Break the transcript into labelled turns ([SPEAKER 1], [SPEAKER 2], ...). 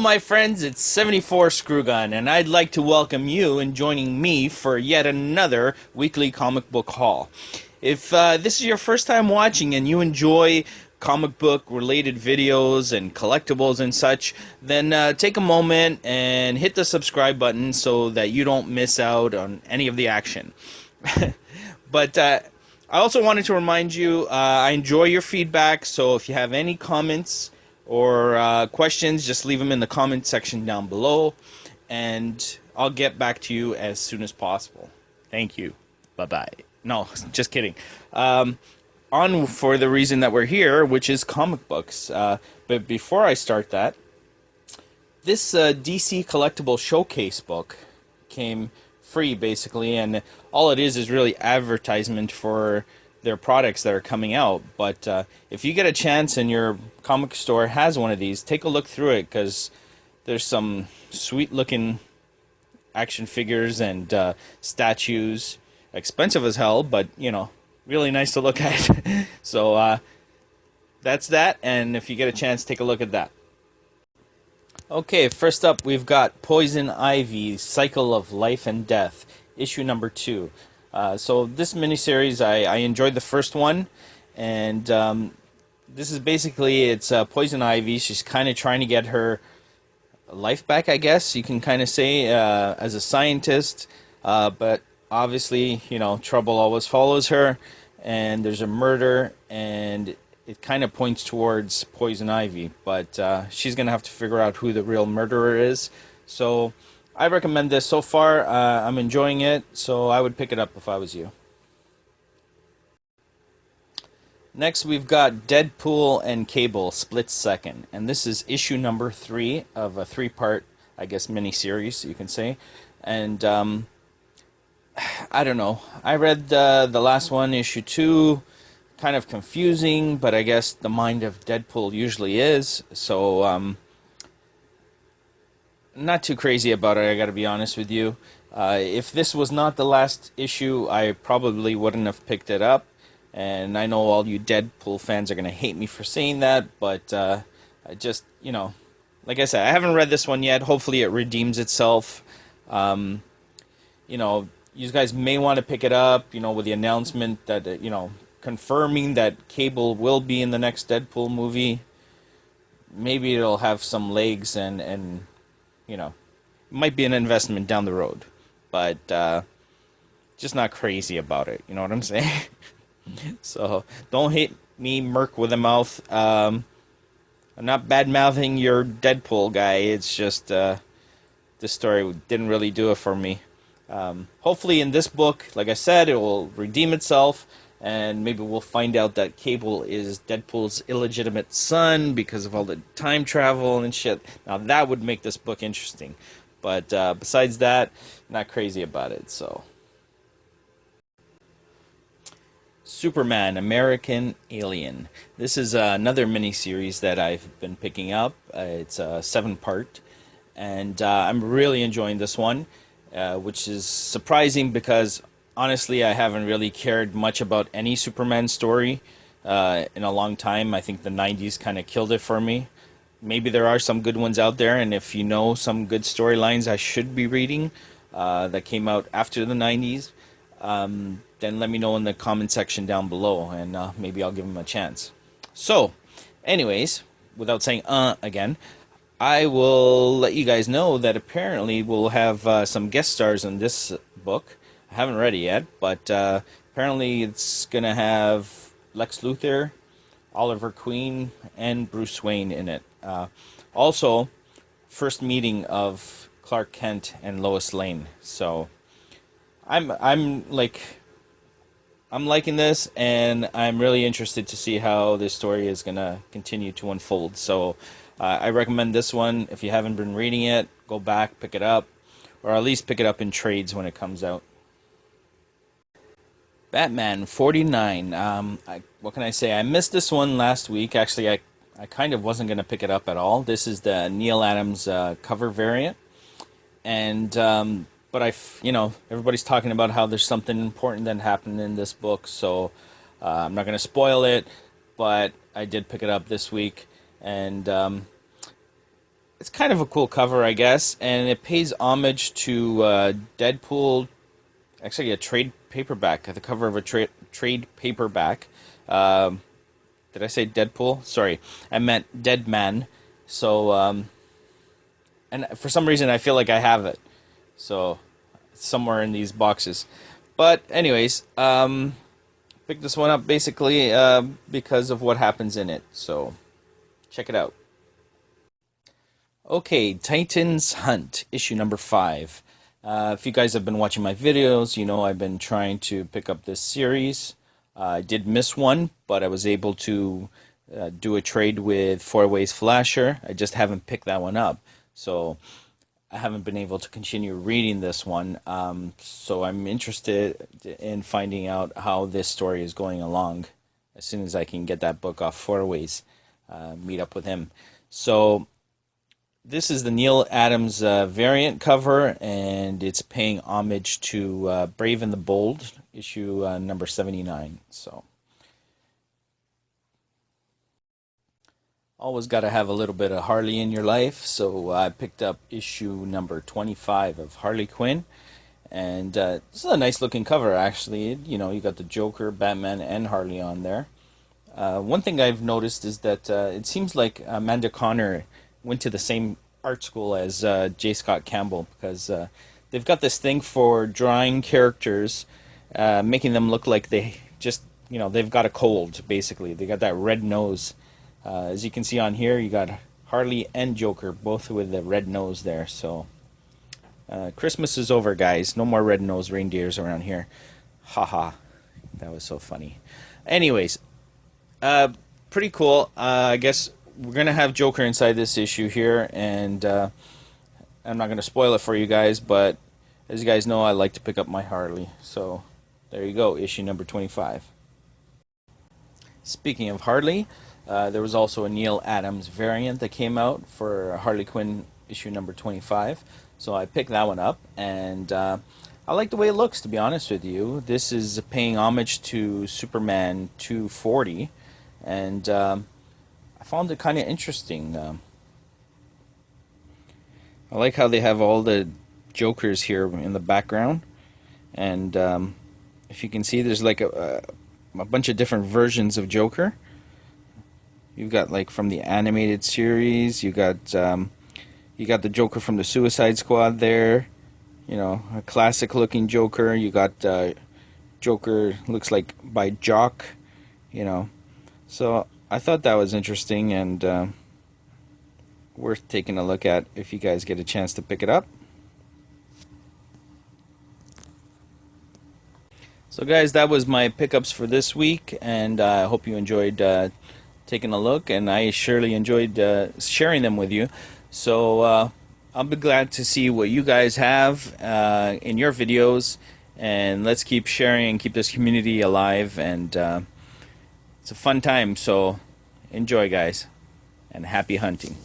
[SPEAKER 1] my friends, it's 74 Screwgun, and I'd like to welcome you in joining me for yet another weekly comic book haul. If this is your first time watching and you enjoy comic book related videos and collectibles and such, then take a moment and hit the subscribe button so that you don't miss out on any of the action. But I also wanted to remind you, I enjoy your feedback, so if you have any comments or questions, just leave them in the comment section down below, and I'll get back to you as soon as possible. Thank you. Bye-bye. No, just kidding. On for the reason that we're here, which is comic books. But before I start that, this DC Collectible Showcase book came free, basically, and all it is really advertisement for their products that are coming out. But if you get a chance and your comic store has one of these, take a look through it, because there's some sweet looking action figures and statues, expensive as hell, but you know, really nice to look at. So that's that, and if you get a chance, take a look at that. Okay, first up we've got Poison Ivy, Cycle of Life and Death, issue number 2. So this miniseries, I enjoyed the first one, and this is basically, it's Poison Ivy. She's kind of trying to get her life back, I guess you can kind of say, as a scientist, but obviously, you know, trouble always follows her, and there's a murder, and it kind of points towards Poison Ivy, but she's going to have to figure out who the real murderer is. So I recommend this so far. I'm enjoying it, so I would pick it up if I was you. Next, we've got Deadpool and Cable Split Second, and this is issue number 3 of a 3-part, I guess, mini-series, you can say. And I don't know. I read the last one, issue 2, kind of confusing, but I guess the mind of Deadpool usually is, so not too crazy about it, I gotta be honest with you. If this was not the last issue, I probably wouldn't have picked it up, and I know all you Deadpool fans are gonna hate me for saying that, but I just, you know, like I said, I haven't read this one yet. Hopefully it redeems itself. You know, you guys may want to pick it up, you know, with the announcement that, you know, confirming that Cable will be in the next Deadpool movie. Maybe it'll have some legs, and you know, it might be an investment down the road, but just not crazy about it, you know what I'm saying? So don't hate me, Merc with a mouth. I'm not bad-mouthing your Deadpool guy, it's just this story didn't really do it for me. Hopefully in this book, like I said, it will redeem itself, and maybe we'll find out that Cable is Deadpool's illegitimate son because of all the time travel and shit. Now that would make this book interesting. But besides that, not crazy about it, so. Superman, American Alien. This is another miniseries that I've been picking up. It's a 7-part, and I'm really enjoying this one, which is surprising because honestly, I haven't really cared much about any Superman story in a long time. I think the 90s kind of killed it for me. Maybe there are some good ones out there, and if you know some good storylines I should be reading that came out after the 90s, then let me know in the comment section down below, and maybe I'll give them a chance. So, anyways, without saying again, I will let you guys know that apparently we'll have some guest stars in this book. I haven't read it yet, but apparently it's going to have Lex Luthor, Oliver Queen, and Bruce Wayne in it. Also, first meeting of Clark Kent and Lois Lane. So I'm liking this, and I'm really interested to see how this story is going to continue to unfold. So I recommend this one. If you haven't been reading it, go back, pick it up, or at least pick it up in trades when it comes out. Batman 49. What can I say? I missed this one last week. Actually, I kind of wasn't going to pick it up at all. This is the Neil Adams cover variant. And, but you know, everybody's talking about how there's something important that happened in this book. So I'm not going to spoil it, but I did pick it up this week. And it's kind of a cool cover, I guess, and it pays homage to Deadpool. Actually, a trade paperback, the cover of a trade paperback. Um, did I say Deadpool? Sorry, I meant Dead Man. So, and for some reason, I feel like I have it. So, it's somewhere in these boxes. But anyways, picked this one up basically because of what happens in it. So, check it out. Okay, Titans Hunt, issue number 5. If you guys have been watching my videos, you know I've been trying to pick up this series. I did miss one, but I was able to do a trade with Four Ways Flasher. I just haven't picked that one up, so I haven't been able to continue reading this one. So I'm interested in finding out how this story is going along as soon as I can get that book off Four Ways, meet up with him. So this is the Neal Adams variant cover, and it's paying homage to Brave and the Bold, issue number 79. So, always got to have a little bit of Harley in your life. So I picked up issue number 25 of Harley Quinn, and this is a nice looking cover actually. You know, you got the Joker, Batman, and Harley on there. One thing I've noticed is that it seems like Amanda Conner went to the same art school as J. Scott Campbell, because they've got this thing for drawing characters, making them look like they just, you know, they've got a cold, basically. They got that red nose. As you can see on here, you got Harley and Joker, both with the red nose there. So, Christmas is over, guys. No more red-nosed reindeers around here. Haha. That was so funny. Anyways, pretty cool. I guess we're going to have Joker inside this issue here, and I'm not going to spoil it for you guys, but as you guys know, I like to pick up my Harley. So there you go, issue number 25. Speaking of Harley, there was also a Neal Adams variant that came out for Harley Quinn issue number 25. So I picked that one up, and I like the way it looks, to be honest with you. This is paying homage to Superman 240, and I found it kind of interesting. I like how they have all the Jokers here in the background, and if you can see, there's like a bunch of different versions of Joker. You've got like from the animated series. You got the Joker from the Suicide Squad there. You know, a classic-looking Joker. You got Joker looks like by Jock. You know, so I thought that was interesting and worth taking a look at if you guys get a chance to pick it up. So guys, that was my pickups for this week, and I hope you enjoyed taking a look, and I surely enjoyed sharing them with you. So I'll be glad to see what you guys have in your videos, and let's keep sharing and keep this community alive, and it's a fun time, so enjoy, guys, and happy hunting.